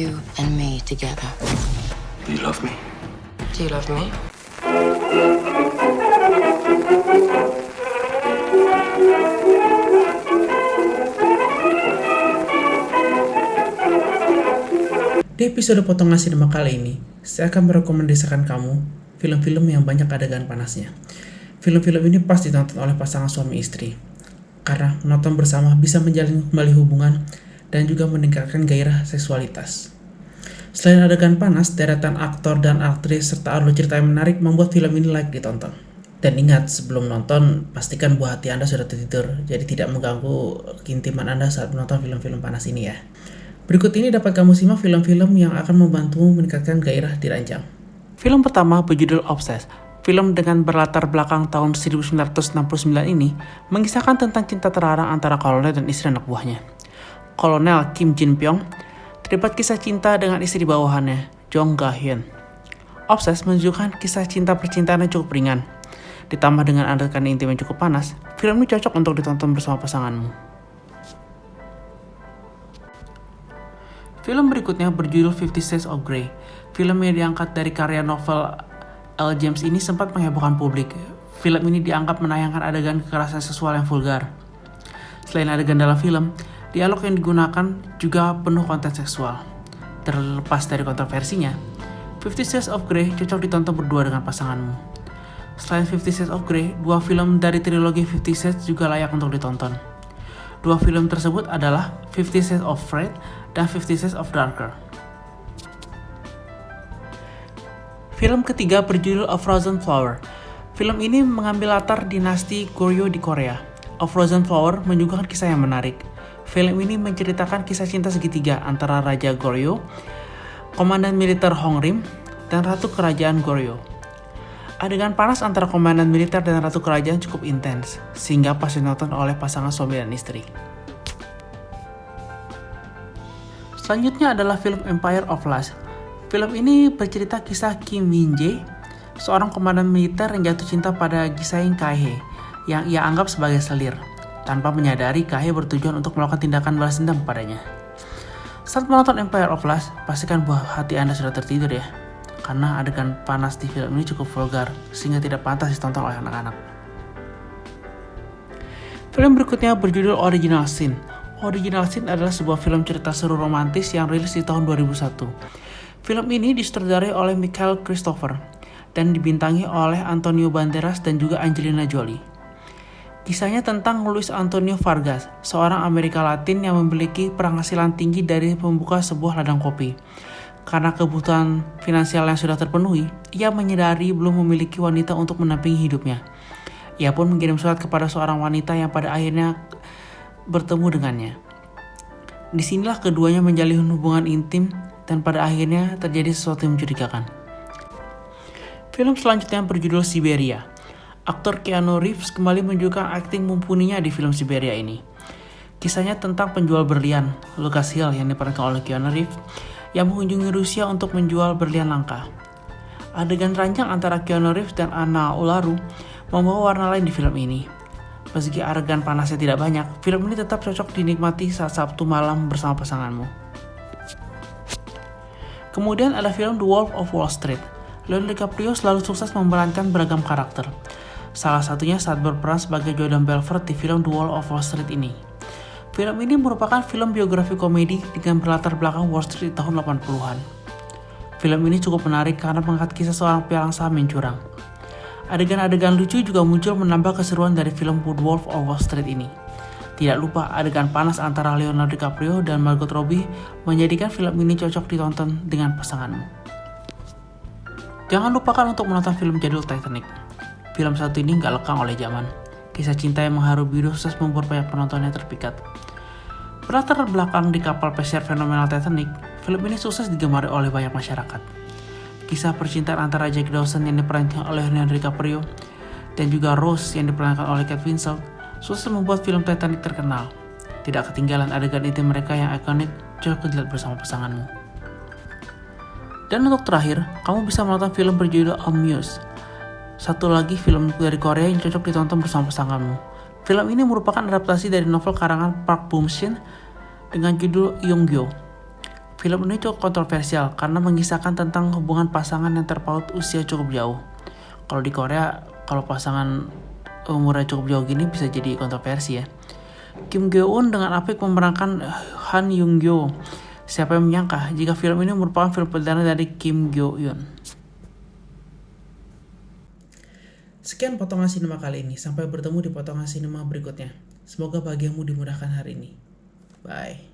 You and me together. Do you love me? Do you love me? Di episode potongan sinema kali ini, saya akan merekomendasikan kamu film-film yang banyak adegan panasnya. Film-film ini pas ditonton oleh pasangan suami istri, karena menonton bersama bisa menjalin kembali hubungan dan juga meningkatkan gairah seksualitas. Selain adegan panas, deretan aktor dan aktris serta alur cerita yang menarik membuat film ini layak ditonton. Dan ingat, sebelum nonton, pastikan buah hati Anda sudah tertidur, jadi tidak mengganggu keintiman Anda saat menonton film-film panas ini ya. Berikut ini dapat kamu simak film-film yang akan membantumu meningkatkan gairah di ranjang. Film pertama berjudul Obsessed. Film dengan berlatar belakang tahun 1969 ini mengisahkan tentang cinta terlarang antara kolonel dan istri anak buahnya. Kolonel Kim Jin Pyong terlibat kisah cinta dengan istri bawahannya, Jong Ga Hyun. Obsessed menunjukkan kisah cinta percintaan yang cukup ringan. Ditambah dengan adegan intim yang cukup panas, film ini cocok untuk ditonton bersama pasanganmu. Film berikutnya berjudul 50 Shades of Grey. Film yang diangkat dari karya novel L. James ini sempat menghebohkan publik. Film ini dianggap menayangkan adegan kekerasan seksual yang vulgar. Selain adegan dalam film, dialog yang digunakan juga penuh konten seksual. Terlepas dari kontroversinya, 50 Shades of Grey cocok ditonton berdua dengan pasanganmu. Selain 50 Shades of Grey, dua film dari trilogi 50 Shades juga layak untuk ditonton. Dua film tersebut adalah 50 Shades of Freed dan 50 Shades of Darker. Film ketiga berjudul A Frozen Flower. Film ini mengambil latar dinasti Goryeo di Korea. A Frozen Flower menunjukkan kisah yang menarik. Film ini menceritakan kisah cinta segitiga antara Raja Goryeo, Komandan Militer Hong Rim, dan Ratu Kerajaan Goryeo. Adegan panas antara komandan militer dan Ratu Kerajaan cukup intens, sehingga pas ditonton oleh pasangan suami dan istri. Selanjutnya adalah film Empire of Lust. Film ini bercerita kisah Kim Min Jae, seorang komandan militer yang jatuh cinta pada Gisaeng Kae yang ia anggap sebagai selir, tanpa menyadari Kae bertujuan untuk melakukan tindakan balas dendam padanya. Saat menonton Empire of Lust, pastikan buah hati Anda sudah tertidur ya, karena adegan panas di film ini cukup vulgar, sehingga tidak pantas ditonton oleh anak-anak. Film berikutnya berjudul Original Sin. Original Sin adalah sebuah film cerita seru romantis yang rilis di tahun 2001. Film ini disutradarai oleh Michael Christopher dan dibintangi oleh Antonio Banderas dan juga Angelina Jolie. Kisahnya tentang Luis Antonio Vargas, seorang Amerika Latin yang memiliki penghasilan tinggi dari membuka sebuah ladang kopi. Karena kebutuhan finansial yang sudah terpenuhi, ia menyadari belum memiliki wanita untuk menampingi hidupnya. Ia pun mengirim surat kepada seorang wanita yang pada akhirnya bertemu dengannya. Disinilah keduanya menjalin hubungan intim dan pada akhirnya terjadi sesuatu yang mencurigakan. Film selanjutnya berjudul Siberia. Aktor Keanu Reeves kembali menunjukkan akting mumpuninya di film Siberia ini. Kisahnya tentang penjual berlian, Lucas Hill yang diperankan oleh Keanu Reeves, yang mengunjungi Rusia untuk menjual berlian langka. Adegan ranjang antara Keanu Reeves dan Anna Ularu membawa warna lain di film ini. Meski adegan panasnya tidak banyak, film ini tetap cocok dinikmati saat Sabtu malam bersama pasanganmu. Kemudian ada film The Wolf of Wall Street. Leonardo DiCaprio selalu sukses memerankan beragam karakter. Salah satunya saat berperan sebagai Jordan Belfort di film The Wolf of Wall Street ini. Film ini merupakan film biografi komedi dengan berlatar belakang Wall Street di tahun 80-an. Film ini cukup menarik karena mengangkat kisah seorang pialang saham yang curang. Adegan-adegan lucu juga muncul menambah keseruan dari film The Wolf of Wall Street ini. Tidak lupa adegan panas antara Leonardo DiCaprio dan Margot Robbie menjadikan film ini cocok ditonton dengan pasanganmu. Jangan lupakan untuk menonton film jadul Titanic. Film satu ini gak lekang oleh zaman. Kisah cinta yang mengharu biru sukses membuat banyak penontonnya terpikat. Berlatar belakang di kapal pesiar fenomenal Titanic, film ini sukses digemari oleh banyak masyarakat. Kisah percintaan antara Jack Dawson yang diperankan oleh Leonardo DiCaprio dan juga Rose yang diperankan oleh Kate Winslet sukses membuat film Titanic terkenal. Tidak ketinggalan adegan intim mereka yang ikonik cocok dilihat bersama pasanganmu. Dan untuk terakhir, kamu bisa menonton film berjudul Amuse. Satu lagi film dari Korea yang cocok ditonton bersama pasanganmu. Film ini merupakan adaptasi dari novel karangan Park Bum-shin dengan judul Yonggyo. Film ini cukup kontroversial karena mengisahkan tentang hubungan pasangan yang terpaut usia cukup jauh. Kalau di Korea, kalau pasangan umurnya cukup jauh gini bisa jadi kontroversi ya. Kim Go Eun dengan apik memerankan Han Young Gyo. Siapa yang menyangka jika film ini merupakan film perdana dari Kim Go Eun. Sekian potongan sinema kali ini. Sampai bertemu di potongan sinema berikutnya. Semoga bahagiamu dimudahkan hari ini. Bye.